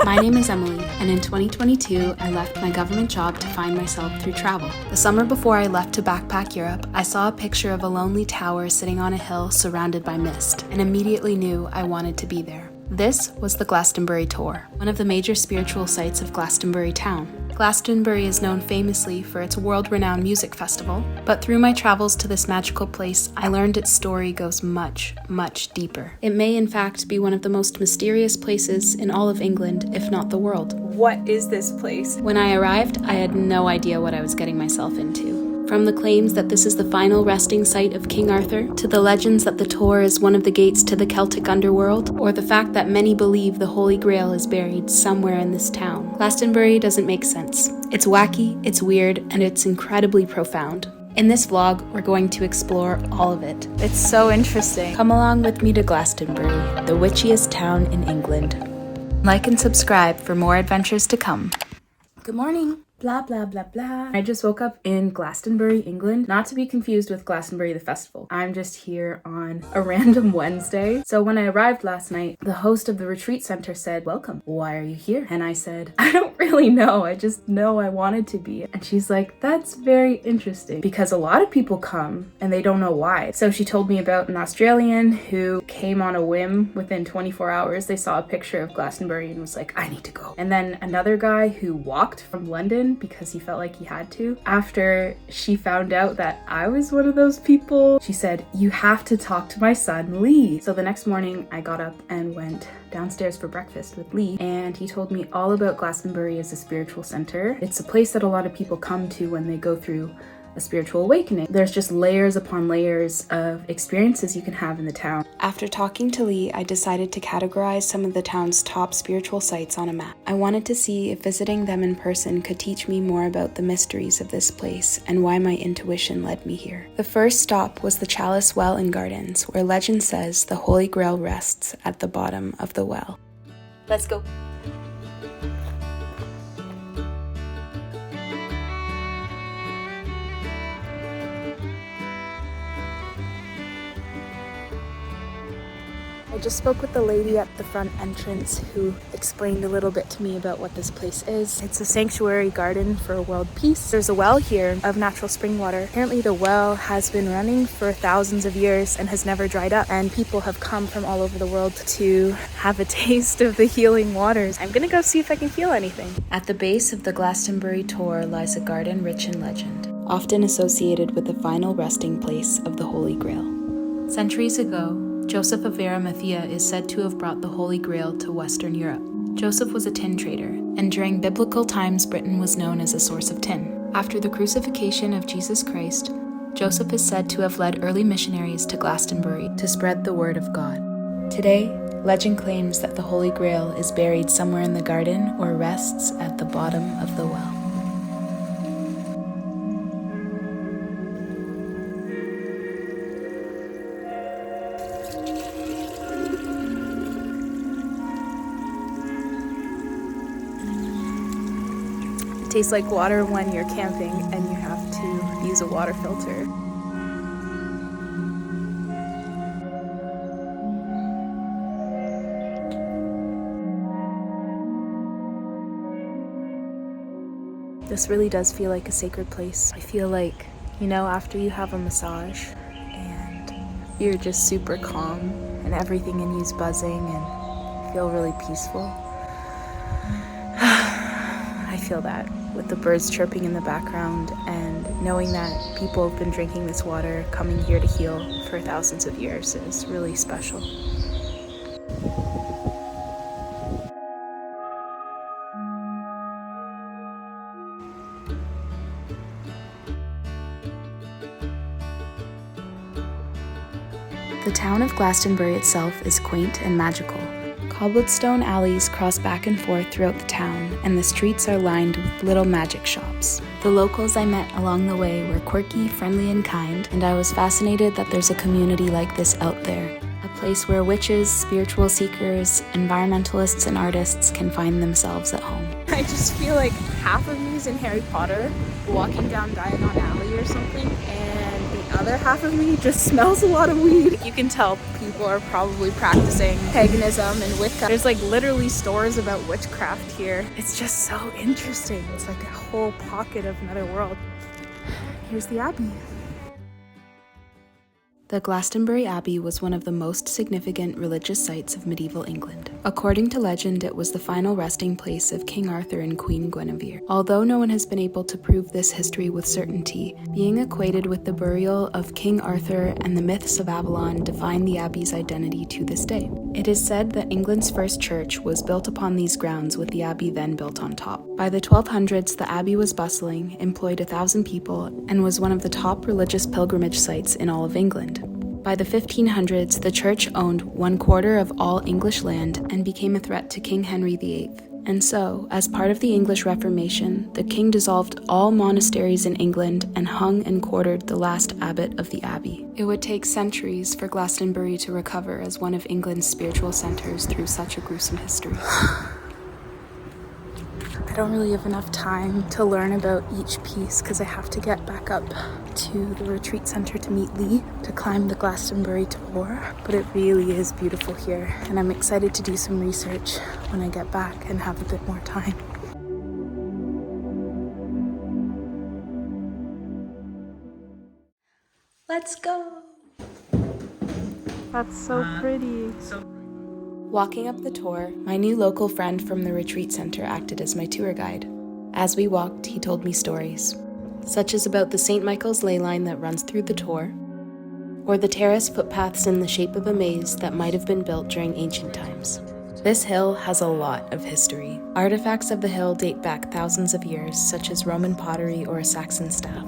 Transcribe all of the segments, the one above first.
My name is Emily, and in 2022, I left my government job to find myself through travel. The summer before I left to backpack Europe, I saw a picture of a lonely tower sitting on a hill surrounded by mist, and immediately knew I wanted to be there. This was the Glastonbury Tor, one of the major spiritual sites of Glastonbury Town. Glastonbury is known famously for its world-renowned music festival, but through my travels to this magical place, I learned its story goes much, much deeper. It may in fact be one of the most mysterious places in all of England, if not the world. What is this place? When I arrived, I had no idea what I was getting myself into. From the claims that this is the final resting site of King Arthur, to the legends that the Tor is one of the gates to the Celtic Underworld, or the fact that many believe the Holy Grail is buried somewhere in this town, Glastonbury doesn't make sense. It's wacky, it's weird, and it's incredibly profound. In this vlog, we're going to explore all of it. It's so interesting. Come along with me to Glastonbury, the witchiest town in England. Like and subscribe for more adventures to come. Good morning. Blah, blah, blah, blah. I just woke up in Glastonbury, England, not to be confused with Glastonbury the festival. I'm just here on a random Wednesday. So when I arrived last night, the host of the retreat center said, "Welcome. Why are you here?" And I said, "I don't really know. I just know I wanted to be." And she's like, "That's very interesting because a lot of people come and they don't know why." So she told me about an Australian who came on a whim. Within 24 hours, they saw a picture of Glastonbury and was like, "I need to go." And then another guy who walked from London because he felt like he had to. After she found out that I was one of those people, she said, "You have to talk to my son, Lee." So the next morning I got up and went downstairs for breakfast with Lee, and he told me all about Glastonbury as a spiritual center. It's a place that a lot of people come to when they go through a spiritual awakening. There's just layers upon layers of experiences you can have in the town. After talking to Lee, I decided to categorize some of the town's top spiritual sites on a map. I wanted to see if visiting them in person could teach me more about the mysteries of this place and why my intuition led me here. The first stop was the Chalice Well and Gardens, where legend says the Holy Grail rests at the bottom of the well. Let's go. I just spoke with the lady at the front entrance who explained a little bit to me about what this place is. It's a sanctuary garden for world peace. There's a well here of natural spring water. Apparently the well has been running for thousands of years and has never dried up, and people have come from all over the world to have a taste of the healing waters. I'm gonna go see if I can feel anything. At the base of the Glastonbury Tor lies a garden rich in legend, often associated with the final resting place of the Holy Grail. Centuries ago, Joseph of Arimathea is said to have brought the Holy Grail to Western Europe. Joseph was a tin trader, and during biblical times Britain was known as a source of tin. After the crucifixion of Jesus Christ, Joseph is said to have led early missionaries to Glastonbury to spread the word of God. Today, legend claims that the Holy Grail is buried somewhere in the garden or rests at the bottom of the well. Tastes like water when you're camping and you have to use a water filter. This really does feel like a sacred place. I feel like, after you have a massage and you're just super calm and everything in you's buzzing and feel really peaceful. I feel that with the birds chirping in the background and knowing that people have been drinking this water, coming here to heal for thousands of years is really special. The town of Glastonbury itself is quaint and magical. Cobblestone alleys cross back and forth throughout the town, and the streets are lined with little magic shops. The locals I met along the way were quirky, friendly, and kind, and I was fascinated that there's a community like this out there. A place where witches, spiritual seekers, environmentalists, and artists can find themselves at home. I just feel like half of me is in Harry Potter, walking down Diagon Alley or something, and the other half of me just smells a lot of weed. You can tell people are probably practicing paganism and Wicca. There's like literally stores about witchcraft here. It's just so interesting. It's like a whole pocket of another world. Here's the Abbey. The Glastonbury Abbey was one of the most significant religious sites of medieval England. According to legend, it was the final resting place of King Arthur and Queen Guinevere. Although no one has been able to prove this history with certainty, being equated with the burial of King Arthur and the myths of Avalon define the Abbey's identity to this day. It is said that England's first church was built upon these grounds, with the Abbey then built on top. By the 1200s, the Abbey was bustling, employed 1,000 people, and was one of the top religious pilgrimage sites in all of England. By the 1500s, the church owned 1/4 of all English land and became a threat to King Henry VIII. And so, as part of the English Reformation, the king dissolved all monasteries in England and hung and quartered the last abbot of the abbey. It would take centuries for Glastonbury to recover as one of England's spiritual centers through such a gruesome history. I don't really have enough time to learn about each piece because I have to get back up to the retreat center to meet Lee to climb the Glastonbury Tor. But it really is beautiful here, and I'm excited to do some research when I get back and have a bit more time. Let's go! That's so pretty. Walking up the Tor, my new local friend from the retreat center acted as my tour guide. As we walked, he told me stories, such as about the St. Michael's ley line that runs through the Tor, or the terraced footpaths in the shape of a maze that might have been built during ancient times. This hill has a lot of history. Artifacts of the hill date back thousands of years, such as Roman pottery or a Saxon staff.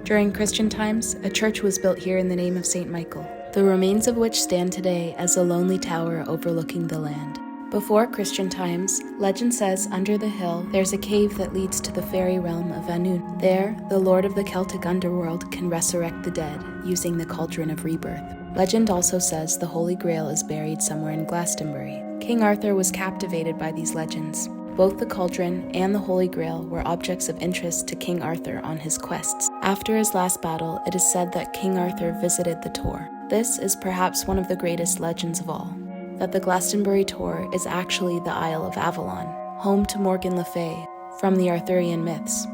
During Christian times, a church was built here in the name of St. Michael, the remains of which stand today as a lonely tower overlooking the land. Before Christian times, legend says under the hill there's a cave that leads to the fairy realm of Annwn. There, the lord of the Celtic Underworld can resurrect the dead using the cauldron of rebirth. Legend also says the Holy Grail is buried somewhere in Glastonbury. King Arthur was captivated by these legends. Both the cauldron and the Holy Grail were objects of interest to King Arthur on his quests. After his last battle, it is said that King Arthur visited the Tor. This is perhaps one of the greatest legends of all, that the Glastonbury Tor is actually the Isle of Avalon, home to Morgan Le Fay from the Arthurian myths.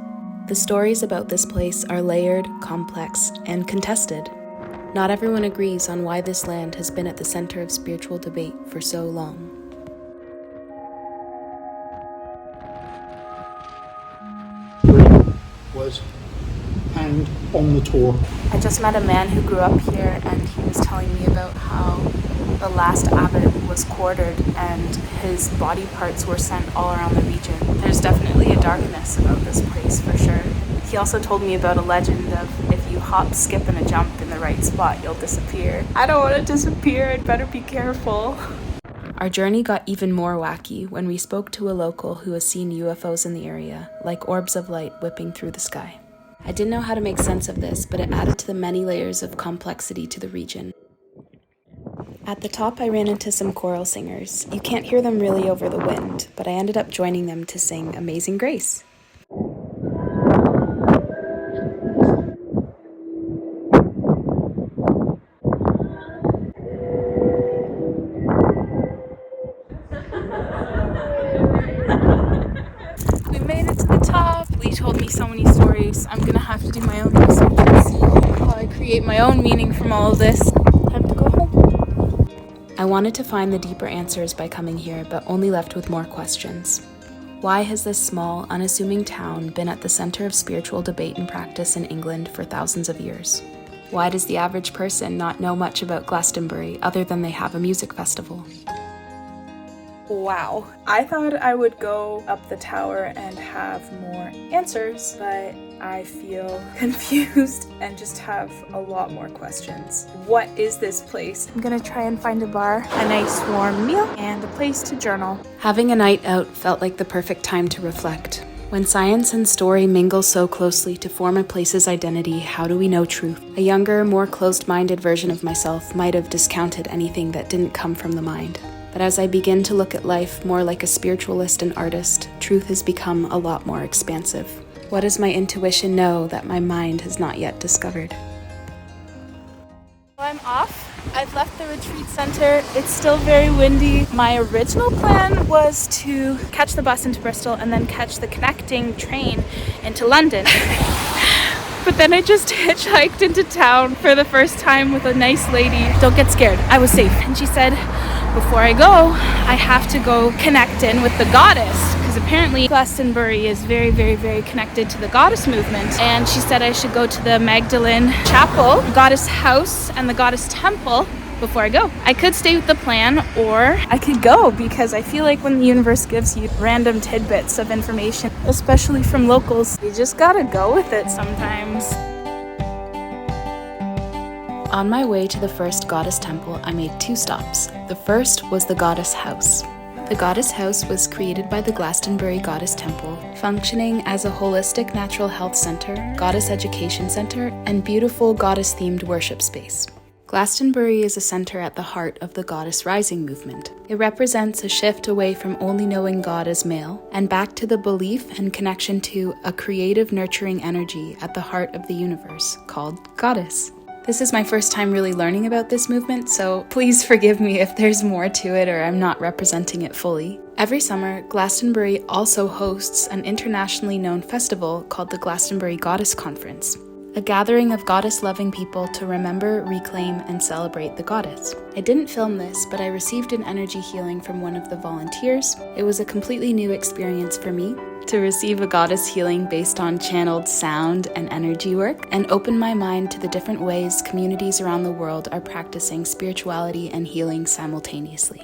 The stories about this place are layered, complex, and contested. Not everyone agrees on why this land has been at the center of spiritual debate for so long. Was hanged on the Tor. I just met a man who grew up here, and he was telling me about how the last abbot was quartered and his body parts were sent all around the region. There's definitely a darkness about this place for sure. He also told me about a legend of if you hop, skip, and a jump in the right spot, you'll disappear. I don't want to disappear, I'd better be careful. Our journey got even more wacky when we spoke to a local who has seen UFOs in the area, like orbs of light whipping through the sky. I didn't know how to make sense of this, but it added to the many layers of complexity to the region. At the top, I ran into some choral singers. You can't hear them really over the wind, but I ended up joining them to sing Amazing Grace. We made it to the top. Lee told me so many stories. I'm gonna have to do my own research and see how I create my own meaning from all of this. Time to go home. I wanted to find the deeper answers by coming here, but only left with more questions. Why has this small, unassuming town been at the center of spiritual debate and practice in England for thousands of years? Why does the average person not know much about Glastonbury other than they have a music festival? Wow. I thought I would go up the tower and have more answers, but I feel confused and just have a lot more questions. What is this place? I'm gonna try and find a bar, a nice warm meal, and a place to journal. Having a night out felt like the perfect time to reflect. When science and story mingle so closely to form a place's identity, how do we know truth? A younger, more closed-minded version of myself might have discounted anything that didn't come from the mind. But as I begin to look at life more like a spiritualist and artist, truth has become a lot more expansive. What does my intuition know that my mind has not yet discovered? I'm off. I've left the retreat center. It's still very windy. My original plan was to catch the bus into Bristol and then catch the connecting train into London. But then I just hitchhiked into town for the first time with a nice lady. Don't get scared, I was safe. And she said, before I go, I have to go connect in with the goddess. Because apparently Glastonbury is very, very, very connected to the goddess movement. And she said I should go to the Magdalene Chapel, goddess house, and the goddess temple before I go. I could stay with the plan, or I could go, because I feel like when the universe gives you random tidbits of information, especially from locals, you just gotta go with it sometimes. On my way to the first goddess temple, I made 2 stops. The first was the goddess house. The goddess house was created by the Glastonbury Goddess Temple, functioning as a holistic natural health center, goddess education center, and beautiful goddess-themed worship space. Glastonbury is a center at the heart of the Goddess Rising movement. It represents a shift away from only knowing God as male and back to the belief and connection to a creative, nurturing energy at the heart of the universe called Goddess. This is my first time really learning about this movement, so please forgive me if there's more to it or I'm not representing it fully. Every summer, Glastonbury also hosts an internationally known festival called the Glastonbury Goddess Conference, a gathering of goddess-loving people to remember, reclaim, and celebrate the goddess. I didn't film this, but I received an energy healing from one of the volunteers. It was a completely new experience for me to receive a goddess healing based on channeled sound and energy work, and open my mind to the different ways communities around the world are practicing spirituality and healing simultaneously.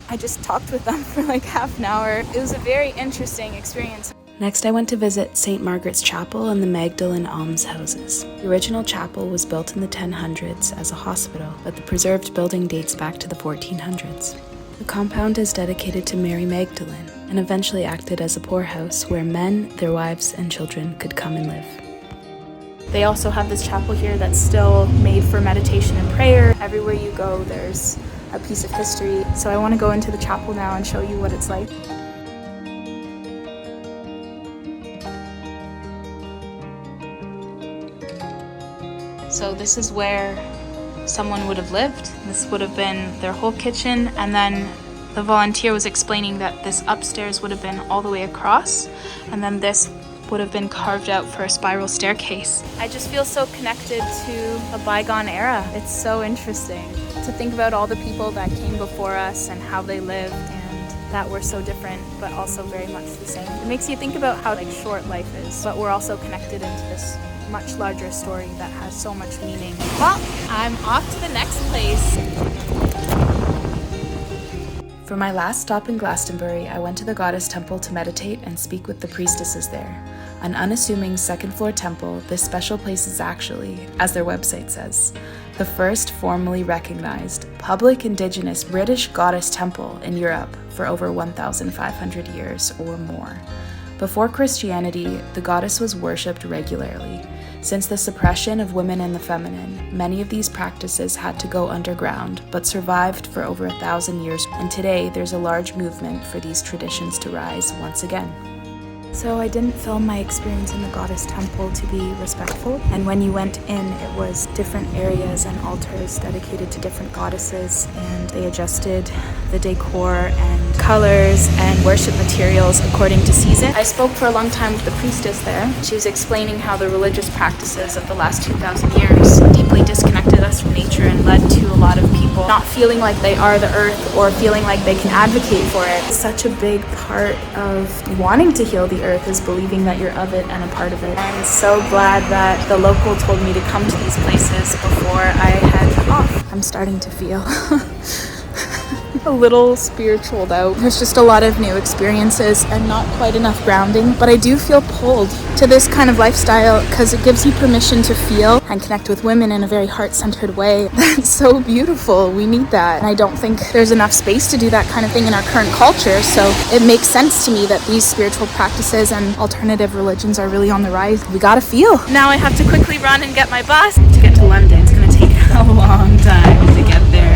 I just talked with them for like half an hour. It was a very interesting experience. Next, I went to visit St. Margaret's Chapel and the Magdalene Almshouses. The original chapel was built in the 1000s as a hospital, but the preserved building dates back to the 1400s. The compound is dedicated to Mary Magdalene and eventually acted as a poorhouse where men, their wives, and children could come and live. They also have this chapel here that's still made for meditation and prayer. Everywhere you go, there's a piece of history. So I want to go into the chapel now and show you what it's like. So this is where someone would have lived. This would have been their whole kitchen, and then the volunteer was explaining that this upstairs would have been all the way across, and then this would have been carved out for a spiral staircase. I just feel so connected to a bygone era. It's so interesting to think about all the people that came before us and how they lived, and that we're so different but also very much the same. It makes you think about how short life is, but we're also connected into this much larger story that has so much meaning. Well, I'm off to the next place. For my last stop in Glastonbury, I went to the Goddess Temple to meditate and speak with the priestesses there. An unassuming second-floor temple, this special place is actually, as their website says, the first formally recognized public indigenous British goddess temple in Europe for over 1,500 years or more. Before Christianity, the goddess was worshipped regularly. Since the suppression of women and the feminine, many of these practices had to go underground, but survived for over 1,000 years, and today there's a large movement for these traditions to rise once again. So I didn't film my experience in the goddess temple to be respectful, and when you went in, it was different areas and altars dedicated to different goddesses, and they adjusted the decor and colors and worship materials according to season. I spoke for a long time with the priestess there. She was explaining how the religious practices of the last 2,000 years deeply disconnected us from nature and led to a lot of people not feeling like they are the earth or feeling like they can advocate for it. Such a big part of wanting to heal the earth is believing that you're of it and a part of it. I'm so glad that the local told me to come to these places before I head off. I'm starting to feel a little spiritualed out. There's just a lot of new experiences and not quite enough grounding, but I do feel pulled to this kind of lifestyle because it gives you permission to feel and connect with women in a very heart-centered way. That's so beautiful. We need that. And I don't think there's enough space to do that kind of thing in our current culture, so it makes sense to me that these spiritual practices and alternative religions are really on the rise. We gotta feel. Now I have to quickly run and get my bus to get to London. It's gonna take a long time to get there.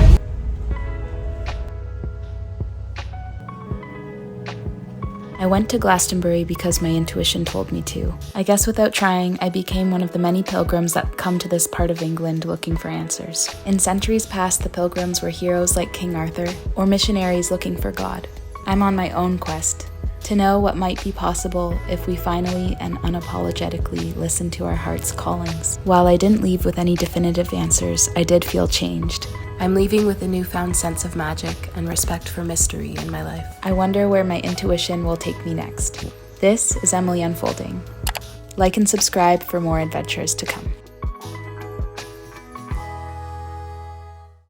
I I went to Glastonbury because my intuition told me to. I guess without trying, I became one of the many pilgrims that come to this part of England looking for answers. In centuries past, the pilgrims were heroes like King Arthur, or missionaries looking for God. I'm on my own quest, to know what might be possible if we finally and unapologetically listen to our heart's callings. While I didn't leave with any definitive answers, I did feel changed. I'm leaving with a newfound sense of magic and respect for mystery in my life. I wonder where my intuition will take me next. This is Emily Unfolding. Like and subscribe for more adventures to come.